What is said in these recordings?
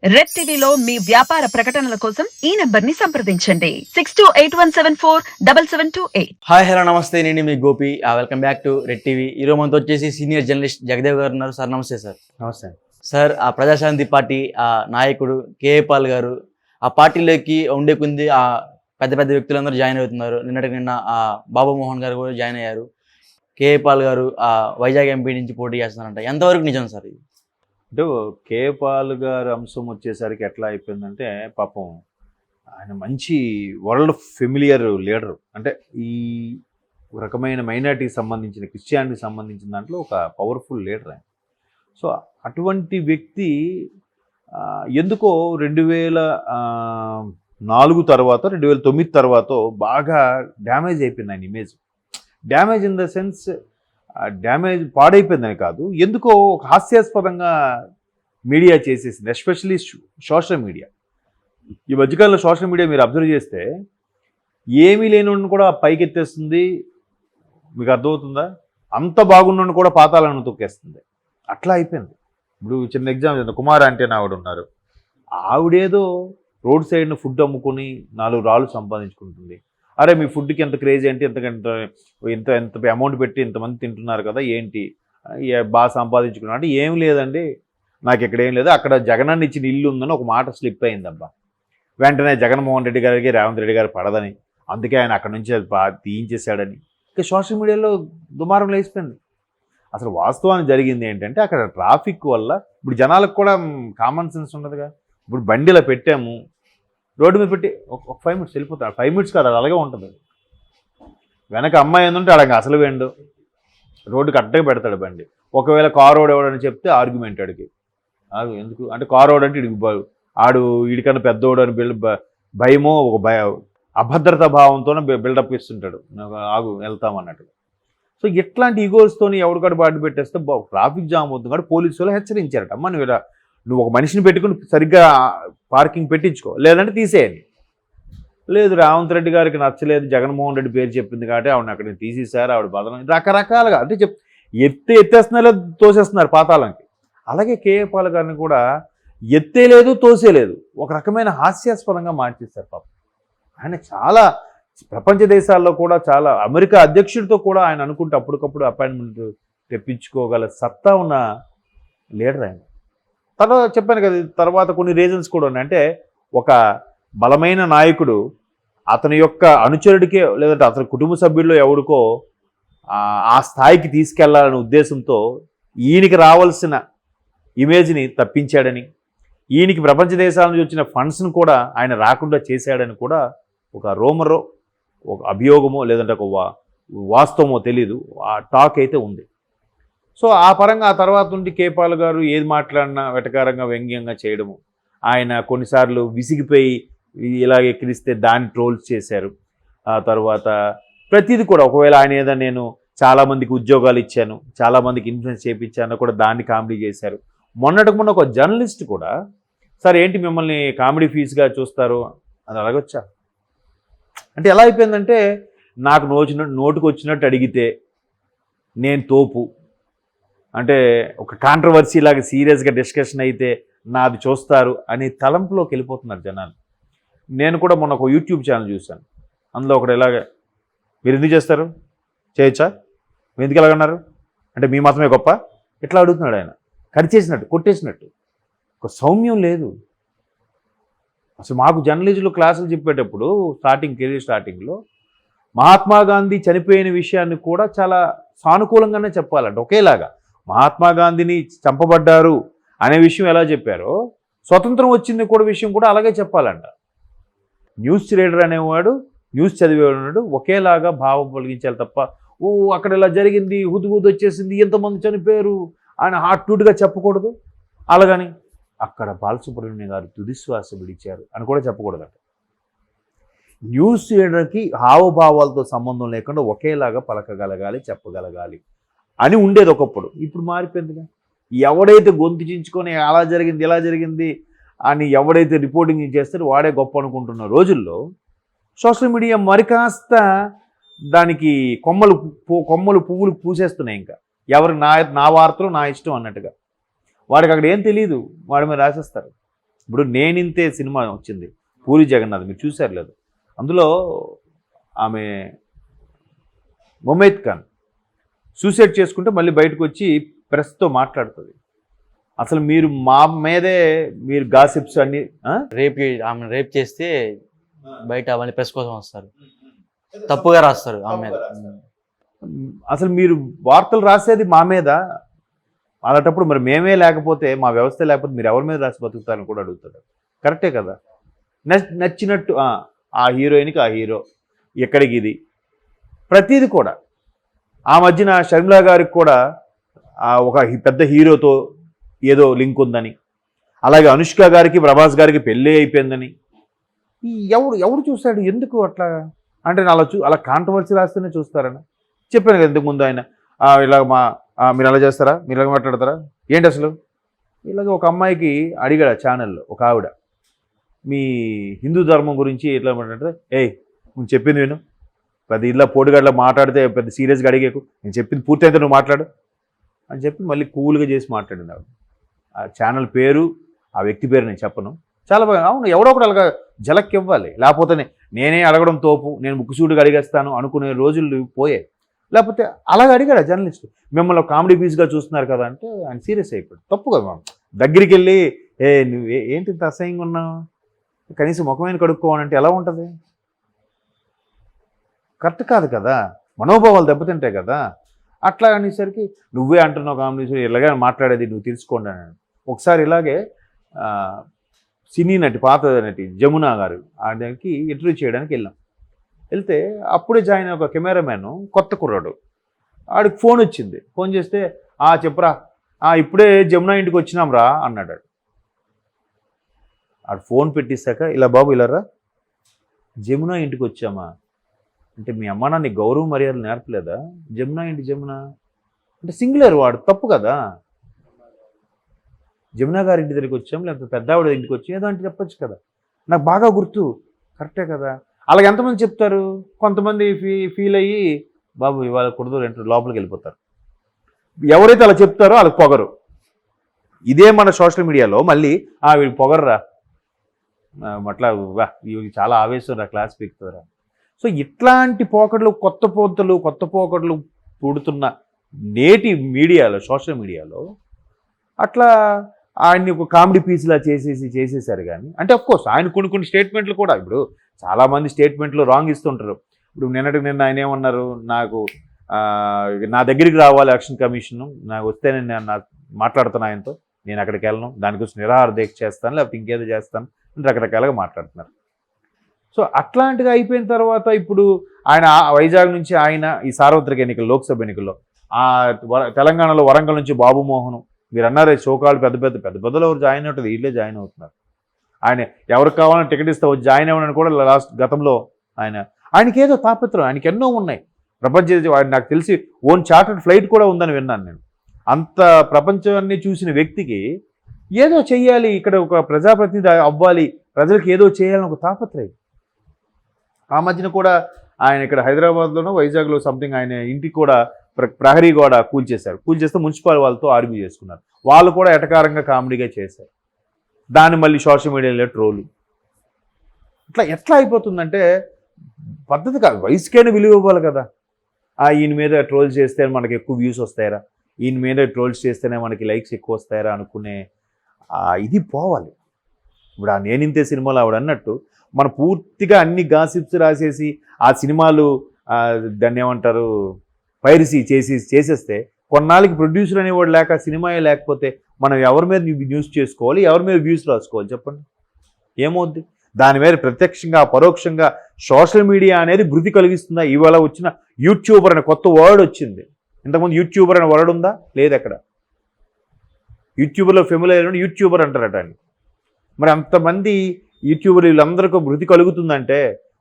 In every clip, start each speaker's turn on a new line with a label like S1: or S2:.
S1: Red టీవీలో మీ వ్యాపార ప్రకటనల కోసం ఈ నెంబర్ ని సంప్రదించండి 6281747728.
S2: హాయ్ హలో నమస్తే, నేను మీ Gopi. Welcome back to red TV. ఈరోజు మనతో వచ్చేసి సీనియర్ జర్నలిస్ట్ జగదేవ్ గారు ఉన్నారు. సార్ నమస్తే. సార్
S3: నమస్తే
S2: సార్, ఆ ప్రజాశాంతి పార్టీ నాయకుడు కేఏ పాల్ గారు ఆ పార్టీలోకి ఉండే కొంది పెద్ద పెద్ద వ్యక్తులందరూ జాయిన్ అవుతున్నారు. నిన్న బాబు మోహన్ గారు కూడా జాయిన్ అయ్యారు. కేఏ పాల్ గారు వైజాగ్ ఎంపీ నుంచి పోటీ చేస్తున్నారంట. ఎంతవరకు నిజం సార్ ఇది?
S3: అంటే కేఏ పాల్ గారు అంశం వచ్చేసరికి ఎట్లా అయిపోయిందంటే, పాపం ఆయన మంచి వరల్డ్ ఫెమిలియర్ లీడర్. అంటే ఈ రకమైన మైనారిటీకి సంబంధించిన, క్రిస్టియానిటీకి సంబంధించిన దాంట్లో ఒక పవర్ఫుల్ లీడర్ ఆయన. సో అటువంటి వ్యక్తి ఎందుకో 2004 తర్వాత 2009 తర్వాత బాగా డ్యామేజ్ అయిపోయింది ఆయన image. Damage in the sense damage పాడైపోయిందని కాదు, ఎందుకో ఒక హాస్యాస్పదంగా మీడియా చేసేసింది, ఎస్పెషలీ సోషల్ మీడియా. ఈ మధ్యకాలంలో సోషల్ మీడియా మీరు అబ్జర్వ్ చేస్తే ఏమీ లేని కూడా పైకెత్తేస్తుంది. మీకు అర్థమవుతుందా? అంత బాగున్న కూడా పాతాలను తొక్కేస్తుంది. అట్లా అయిపోయింది. ఇప్పుడు చిన్న ఎగ్జాంపుల్, కుమార్ అంటే ఆవిడ ఉన్నారు. ఆవిడేదో రోడ్ సైడ్ను ఫుడ్ అమ్ముకొని 4 రాళ్ళు సంపాదించుకుంటుంది. అరే మీ ఫుడ్కి ఎంత క్రేజ్ ఏంటి, ఎంత ఎంత అమౌంట్ పెట్టి ఇంతమంది తింటున్నారు కదా ఏంటి, బాగా సంపాదించుకున్నా అంటే ఏం లేదండి, నాకు ఇక్కడ ఏం లేదు, అక్కడ జగనన్న ఇచ్చిన ఇల్లు ఉందని ఒక మాట స్లిప్ అయిందబ్బా. వెంటనే జగన్మోహన్ రెడ్డి గారికి రేవంత్ రెడ్డి గారు పడదని, అందుకే ఆయన అక్కడ నుంచి అది తీయించేశాడని ఇంకా సోషల్ మీడియాలో దుమారం లేచిపోయింది. అసలు వాస్తవానికి జరిగింది ఏంటంటే, అక్కడ ట్రాఫిక్ వల్ల ఇప్పుడు జనాలకు కూడా కామన్ సెన్స్ ఉండదుగా. ఇప్పుడు బండిలో పెట్టాము, రోడ్డు మీద పెట్టి ఒక 5 minutes వెళ్ళిపోతాడు. 5 minutes కాదు, అది అలాగే ఉంటుంది. వెనక అమ్మాయి ఏంటంటే అడగ అసలు వేండు రోడ్డుకి అడ్డగా పెడతాడు బండి. ఒకవేళ కారు రోడ్ ఎవడని చెప్తే ఆర్గ్యుమెంట్ అడిగి ఎందుకు అంటే కారు రోడ్ అంటే ఇడికి వీడికన్నా పెద్దోడు అని భయమో ఒక అభద్రతా భావంతోనే బిల్డప్ ఇస్తుంటాడు, వెళ్తామన్నట్టు. సో ఇట్లాంటి ఈగోస్తోని ఎవరికాడు బాటు పెట్టేస్తే ట్రాఫిక్ జామ్ అవుతుంది కాబట్టి పోలీసు వాళ్ళు హెచ్చరించారట, అమ్మ నువ్వు ఒక మనిషిని పెట్టుకుని సరిగ్గా పార్కింగ్ పెట్టించుకో, లేదంటే తీసేయండి. లేదు రేవంత్ రెడ్డి గారికి నచ్చలేదు, జగన్మోహన్ రెడ్డి పేరు చెప్పింది కాబట్టి ఆవిడని అక్కడ తీసేశారు, ఆవిడ బదలం రకరకాలుగా అంటే ఎత్తేస్తున్నారు లేదు తోసేస్తున్నారు పాతాళంకి. అలాగే కేఏ పాల్ గారిని కూడా ఎత్తేలేదు తోసేలేదు, ఒక రకమైన హాస్యాస్పదంగా మార్చేస్తారు పాపం. ఆయన చాలా ప్రపంచ దేశాల్లో కూడా చాలా, అమెరికా అధ్యక్షుడితో కూడా ఆయన అనుకుంటే అప్పటికప్పుడు అపాయింట్మెంట్ తెప్పించుకోగల సత్తా ఉన్న లీడర్ ఆయన. తర్వాత చెప్పాను కదా, తర్వాత కొన్ని రీజన్స్ కూడా ఉన్నాయి. అంటే ఒక బలమైన నాయకుడు అతని యొక్క అనుచరుడికే లేదంటే అతని కుటుంబ సభ్యుల్లో ఎవరికో ఆ స్థాయికి తీసుకెళ్లాలనే ఉద్దేశంతో ఈయనకి రావాల్సిన ఇమేజ్ని తప్పించాడని, ఈయనకి ప్రపంచ దేశాల నుంచి వచ్చిన ఫండ్స్ను కూడా ఆయన రాకుండా చేశాడని కూడా ఒక రోమరో, ఒక అభియోగమో లేదంటే ఒక వాస్తవమో తెలీదు, ఆ టాక్ అయితే ఉంది. సో ఆ పరంగా ఆ తర్వాత నుండి కేఏ పాల్ గారు ఏది మాట్లాడినా వెటకారంగా వ్యంగ్యంగా చేయడము, ఆయన కొన్నిసార్లు విసిగిపోయి ఇలాగ ఎక్కిరిస్తే దాన్ని ట్రోల్స్ చేశారు. ఆ తర్వాత ప్రతిదీ కూడా ఒకవేళ ఆయన ఏదో నేను చాలామందికి ఉద్యోగాలు ఇచ్చాను, చాలామందికి ఇన్ఫ్లుయెన్స్ చేయించాను కూడా దాన్ని కామెడీ చేశారు. మొన్న ఒక జర్నలిస్ట్ కూడా, సార్ ఏంటి మిమ్మల్ని కామెడీ ఫీజుగా చూస్తారు అది అలాగొచ్చా అంటే ఎలా అయిపోయిందంటే, నాకు నోటుకు వచ్చినట్టు అడిగితే నేను తోపు అంటే ఒక కాంట్రవర్సీ లాగా సీరియస్గా డిస్కషన్ అయితే నాది చూస్తారు అనే తలంపులోకి వెళ్ళిపోతున్నారు జనాలు. నేను కూడా మొన్న ఒక యూట్యూబ్ ఛానల్ చూశాను, అందులో ఒకటి ఇలాగ మీరు ఎందుకు చేస్తారు, చేయొచ్చా, మీరు ఎందుకు ఎలాగన్నారు అంటే మీ మాత్రమే గొప్ప ఇట్లా అడుగుతున్నాడు ఆయన, కరిచేసినట్టు కొట్టేసినట్టు. ఒక సౌమ్యం లేదు అసలు. మాకు జర్నలిజంలో క్లాసులు చెప్పేటప్పుడు కెరీర్ స్టార్టింగ్లో మహాత్మా గాంధీ చనిపోయిన విషయాన్ని కూడా చాలా సానుకూలంగానే చెప్పాలంట. ఒకేలాగా మహాత్మా గాంధీని చంపబడ్డారు అనే విషయం ఎలా చెప్పారో, స్వతంత్రం వచ్చింది కూడా విషయం కూడా అలాగే చెప్పాలంట. న్యూస్ రీడర్ అనేవాడు, న్యూస్ చదివేవాడు ఒకేలాగా భావం కలిగించాలి తప్ప, ఓ అక్కడ ఇలా జరిగింది, హుద్హుద్ వచ్చేసింది, ఎంతమంది చనిపోయారు అని హార్ట్గా చెప్పకూడదు. అలాగని అక్కడ బాలసుబ్రహ్మణ్యం గారు తుదిశ్వాస విడిచారు అని కూడా చెప్పకూడదట. న్యూస్ రీడర్కి హావభావాలతో సంబంధం లేకుండా ఒకేలాగా పలకగలగాలి, చెప్పగలగాలి అని ఉండేది ఒకప్పుడు. ఇప్పుడు మారిపోయిందిగా. ఎవడైతే గొంతు చించుకొని అలా జరిగింది ఇలా జరిగింది అని ఎవడైతే రిపోర్టింగ్ చేస్తారో వాడే గొప్ప అనుకుంటున్న రోజుల్లో సోషల్ మీడియా మరి కాస్త దానికి కొమ్మలు పువ్వులు పూసేస్తున్నాయి. ఇంకా ఎవరికి నా వార్తలు నా ఇష్టం అన్నట్టుగా. వాడికి అక్కడ ఏం తెలియదు, వాడి మీద రాసేస్తారు. ఇప్పుడు నేనింతే సినిమా వచ్చింది, పూరి జగన్నాథ్, మీరు చూశారు లేదు? అందులో ఆమె ముమైత్ ఖాన్ సూసైడ్ చేసుకుంటే మళ్ళీ బయటకు వచ్చి ప్రెస్తో మాట్లాడుతుంది. అసలు మీరు మా మీదే మీరు గాసిప్స్ అన్ని
S2: ఆమె రేప్ చేస్తే బయట అవన్నీ ప్రెస్ కోసం వస్తారు, తప్పుగా రాస్తారు ఆమె మీద.
S3: అసలు మీరు వార్తలు రాసేది మా మీద, అలాంటప్పుడు మరి మేమే లేకపోతే, మా వ్యవస్థ లేకపోతే మీరు ఎవరి మీద రాసి బతుకుతారని కూడా అడుగుతాడు. కరెక్టే కదా? నచ్చినట్టు ఆ హీరోయిన్కి ఆ హీరో, ఎక్కడికి ఇది ప్రతిదీ కూడా. ఆ మధ్యన షర్మిలా గారికి కూడా ఒక పెద్ద హీరోతో ఏదో లింక్ ఉందని, అలాగే అనుష్క గారికి ప్రభాస్ గారికి పెళ్ళి అయిపోయిందని. ఎవడు చూస్తాడు? ఎందుకు అట్లా అంటే అలా కాంట్రవర్సీ రాస్తేనే చూస్తారని చెప్పాను కదా ఇంతకుముందు. ఆయన ఇలాగ మీరు అలా చేస్తారా, మీరు ఇలాగ మాట్లాడతారా ఏంటి అసలు? ఇలాగ ఒక అమ్మాయికి అడిగాడు ఛానల్లో ఒక ఆవిడ, మీ హిందూ ధర్మం గురించి ఎట్లా మాట్లాడితే, నువ్వు చెప్పింది విను, పెద్ద ఇలా పోటుగాడిలా మాట్లాడితే పెద్ద సీరియస్గా అడిగేకు, నేను చెప్పింది పూర్తయితే నువ్వు మాట్లాడు అని చెప్పి మళ్ళీ కూల్గా చేసి మాట్లాడింది ఆవిడ. ఆ ఛానల్ పేరు, ఆ వ్యక్తి పేరు నేను చెప్పను. చాలా బాగా, అవును, ఎవడో ఒకటి అలాగా జలక్ ఇవ్వాలి, లేకపోతే నేనే అడగడం తోపు, నేను ముక్కుసూటిగా అడిగేస్తాను అనుకునే రోజులు పోయాయి. లేకపోతే అలాగ అడిగాడు జర్నలిస్ట్, మిమ్మల్ని కామెడీ పీస్గా చూస్తున్నారు కదా అంటే ఆయన సీరియస్ అయిపోయాడు. తప్పు కదా, దగ్గరికి వెళ్ళి నువ్వు ఏంటి ఇంత అసహ్యంగా ఉన్నావు, కనీసం ముఖమైన కడుక్కోవాలంటే ఎలా ఉంటుంది? కరెక్ట్ కాదు కదా, మనోభావాలు దెబ్బతింటాయి కదా. అట్లా అనేసరికి నువ్వే అంటున్నావు కామెడీ ఇలాగే మాట్లాడేది నువ్వు తెలుసుకోండి అని. ఒకసారి ఇలాగే సినీ నటి, పాత నటి జమునా గారు ఆయనకి ఇంటర్వ్యూ చేయడానికి వెళ్తే అప్పుడే జాయిన్ ఒక కెమెరామ్యాన్, కొత్త కుర్రాడు, ఆడికి ఫోన్ వచ్చింది. ఫోన్ చేస్తే చెప్పరా, ఇప్పుడే జమునా ఇంటికి వచ్చినాం రా అన్నాడు. ఆడు ఫోన్ పెట్టిస్తాక, ఇలా బాబు ఇలారా, జమునా ఇంటికి వచ్చామా అంటే మీ అమ్మ నాన్న గౌరవ మర్యాదలు నేర్పలేదా? జమునా ఇంటి జమునా అంటే సింగులర్, వాడు తప్పు కదా. జమునా గారి ఇంటి దగ్గరికి వచ్చాం, లేకపోతే పెద్దావిడ ఇంటికి వచ్చి ఏదో అంటే చెప్పొచ్చు కదా. నాకు బాగా గుర్తు, కరెక్టే కదా. అలాగే ఎంతమంది చెప్తారు? కొంతమంది ఫీల్ అయ్యి బాబు ఇవాళ కుడదు రెండు లోపలికి వెళ్ళిపోతారు. ఎవరైతే అలా చెప్తారో వాళ్ళకి పొగరు. ఇదే మన సోషల్ మీడియాలో మళ్ళీ వీళ్ళు పొగర్రా, అట్లా ఇవి చాలా ఆవేశం రా, క్లాస్ పీకుతారా. సో ఇట్లాంటి పోకడలు, కొత్త పోకడలు పుడుతున్న నేటి మీడియాలో, సోషల్ మీడియాలో అట్లా ఆయన్ని ఒక కామెడీ పీస్లా చేసేసారు. కానీ అంటే అఫ్కోర్స్ ఆయన కొన్ని స్టేట్మెంట్లు కూడా, ఇప్పుడు చాలామంది స్టేట్మెంట్లు రాంగ్ ఇస్తుంటారు. ఇప్పుడు నిన్న ఆయన ఏమన్నారు, నాకు నా దగ్గరికి రావాలి ఎలక్షన్ కమిషన్, నాకు వస్తే నేను మాట్లాడుతాను ఆయనతో, నేను అక్కడికి వెళ్ళను, దానికోసం నిరాహార దీక్ష చేస్తాను, లేకపోతే ఇంకేదో చేస్తాను అని రకరకాలుగా మాట్లాడుతున్నారు. సో అట్లాంటిగా అయిపోయిన తర్వాత ఇప్పుడు ఆయన వైజాగ్ నుంచి ఆయన ఈ సార్వత్రిక ఎన్నికలు, లోక్సభ ఎన్నికల్లో తెలంగాణలో వరంగల్ నుంచి బాబు మోహన్, మీరు అన్నారు షోకాళ్ళు పెద్దలు ఎవరు జాయిన్ అవుతుంది, వీళ్ళే జాయిన్ అవుతున్నారు. ఆయన ఎవరికి కావాలని టికెట్ ఇస్తే జాయిన్ అవ్వనని కూడా గతంలో ఆయనకి ఏదో తాపత్రం, ఆయనకి ఎన్నో ఉన్నాయి. నాకు తెలిసి ఓన్ చార్టర్డ్ ఫ్లైట్ కూడా ఉందని విన్నాను నేను. అంత ప్రపంచాన్ని చూసిన వ్యక్తికి ఏదో చెయ్యాలి, ఇక్కడ ఒక ప్రజాప్రతినిధి అవ్వాలి, ప్రజలకు ఏదో చేయాలని ఒక తాపత్రయం. ఆ మధ్యన కూడా ఆయన ఇక్కడ హైదరాబాద్లోనో వైజాగ్లో సంథింగ్ ఆయన ఇంటికి కూడా ప్రహరీ కూడా కూల్చేస్తే మున్సిపల్ వాళ్ళతో ఆర్గ్యూ చేసుకున్నారు. వాళ్ళు కూడా ఎటకారంగా కామెడీగా చేశారు. దాన్ని మళ్ళీ సోషల్ మీడియాలో ట్రోలు. ఎట్లా అయిపోతుందంటే పద్ధతి కాదు. వయసుకైనా విలువ ఇవ్వాలి కదా. ఈయన మీద ట్రోల్స్ చేస్తే మనకి ఎక్కువ వ్యూస్ వస్తాయరా, ఈయన మీద ట్రోల్స్ చేస్తేనే మనకి లైక్స్ ఎక్కువ వస్తాయరా అనుకునే ఇది పోవాలి. ఇప్పుడు నేనింతే సినిమాలో ఆవిడ అన్నట్టు మన పూర్తిగా అన్ని గాసిప్స్ రాసేసి ఆ సినిమాలు దాన్ని ఏమంటారు పైరసీ చేసేస్తే కొన్నాళ్ళకి ప్రొడ్యూసర్ అనేవాడు లేక, సినిమాయే లేకపోతే మనం ఎవరి మీద న్యూస్ చేసుకోవాలి, ఎవరి మీద వ్యూస్ రాసుకోవాలి చెప్పండి? ఏమవుద్ది? దాని మీద ప్రత్యక్షంగా పరోక్షంగా సోషల్ మీడియా అనేది వృద్ధి కలిగిస్తుందా? ఇవాళ వచ్చిన యూట్యూబర్ అనే కొత్త వర్డ్ వచ్చింది. ఇంతకుముందు యూట్యూబర్ అనే వర్డ్ ఉందా? లేదు. ఎక్కడ యూట్యూబర్లో ఫెమిలియర్ యూట్యూబర్ అంటారట అని. మరి అంతమంది యూట్యూబర్ వీళ్ళందరికీ వృద్ధి కలుగుతుందంటే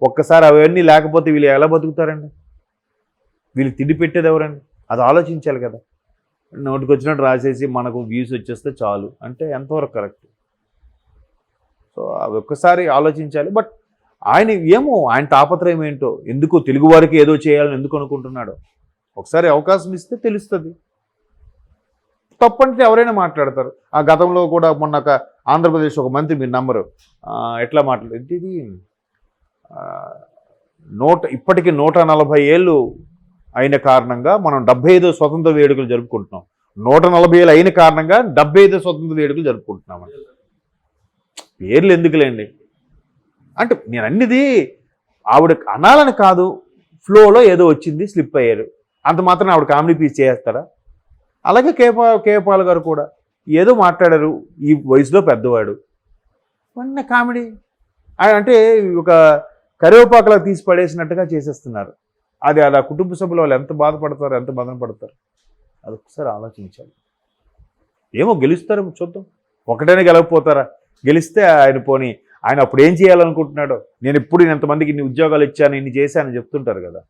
S3: ఒక్కసారి అవన్నీ లేకపోతే వీళ్ళు ఎలా బతుకుతారండి? వీళ్ళు తిండి పెట్టేది ఎవరండి? అది ఆలోచించాలి కదా. నోటికి వచ్చినట్టు రాసేసి మనకు వ్యూస్ వచ్చేస్తే చాలు అంటే ఎంతవరకు కరెక్ట్? సో అవి ఒక్కసారి ఆలోచించాలి. బట్ ఆయన తాపత్రయం ఏంటో, ఎందుకు తెలుగు వారికి ఏదో చేయాలని ఎందుకు అనుకుంటున్నాడో ఒకసారి అవకాశం ఇస్తే తెలుస్తుంది. తప్పు అంటే ఎవరైనా మాట్లాడతారు. ఆ గతంలో కూడా మొన్న ఒక ఆంధ్రప్రదేశ్ ఒక మంత్రి, మీరు నమ్మరు, ఎట్లా మాట్లాడేది ఇది, ఇప్పటికీ 140 ఏళ్ళు అయిన కారణంగా మనం 75వ స్వతంత్ర వేడుకలు జరుపుకుంటున్నాం. 140 ఏళ్ళు అయిన కారణంగా 75వ స్వతంత్ర వేడుకలు జరుపుకుంటున్నాం. పేర్లు ఎందుకులేండి అంటే నేను అన్నిది ఆవిడ అనాలని కాదు, ఫ్లోలో ఏదో వచ్చింది, స్లిప్ అయ్యారు, అంత మాత్రం ఆవిడ కామెడీ పీస్ చేస్తారా? అలాగే కేపాల్ గారు కూడా ఏదో మాట్లాడారు, ఈ వయసులో పెద్దవాడు, మొన్న కామెడీ అంటే ఒక కరివేపాకులా తీసి పడేసినట్టుగా చేసేస్తున్నారు. అది అలా కుటుంబ సభ్యులు వాళ్ళు ఎంత బాధపడతారు, ఎంత బాధ పడతారు, అది ఒకసారి ఆలోచించాలి. ఏమో గెలుస్తారు, చూద్దాం. ఒకటైనా గెలవకపోతారా? గెలిస్తే ఆయన పోనీ ఆయన అప్పుడు ఏం చేయాలనుకుంటున్నాడో, నేను ఇప్పుడు ఇంతమందికి ఇన్ని ఉద్యోగాలు ఇచ్చాను, ఇన్ని చేశానని చెప్తుంటారు కదా.